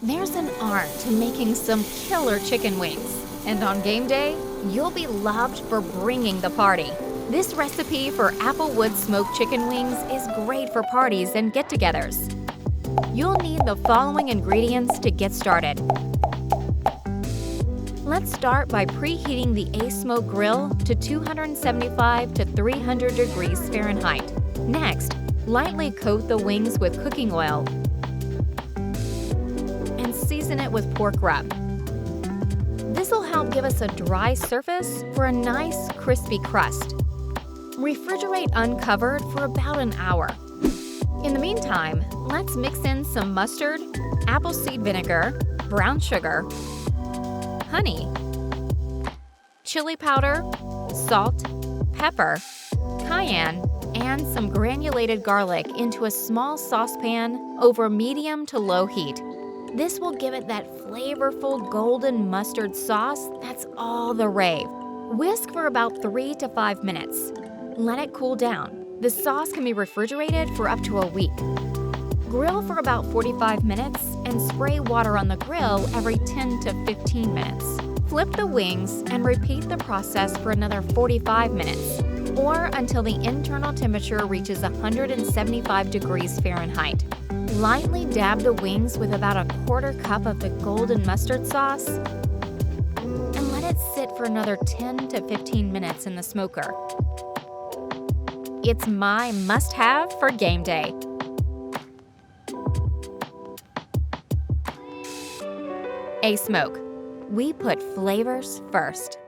There's an art to making some killer chicken wings, and on game day, you'll be loved for bringing the party. This recipe for Applewood smoked chicken wings is great for parties and get-togethers. You'll need the following ingredients to get started. Let's start by preheating the ASMOKE grill to 275 to 300 degrees Fahrenheit. Next, lightly coat the wings with cooking oil and season it with pork rub. This will help give us a dry surface for a nice, crispy crust. Refrigerate uncovered for about an hour. In the meantime, let's mix in some mustard, apple seed vinegar, brown sugar, honey, chili powder, salt, pepper, cayenne, and some granulated garlic into a small saucepan over medium to low heat. This will give it that flavorful golden mustard sauce that's all the rave. Whisk for about 3 to 5 minutes. Let it cool down. The sauce can be refrigerated for up to a week. Grill for about 45 minutes and spray water on the grill every 10 to 15 minutes. Flip the wings and repeat the process for another 45 minutes, or until the internal temperature reaches 175 degrees Fahrenheit. Lightly dab the wings with about a quarter cup of the golden mustard sauce and let it sit for another 10 to 15 minutes in the smoker. It's my must-have for game day. ASMOKE. We put flavors first.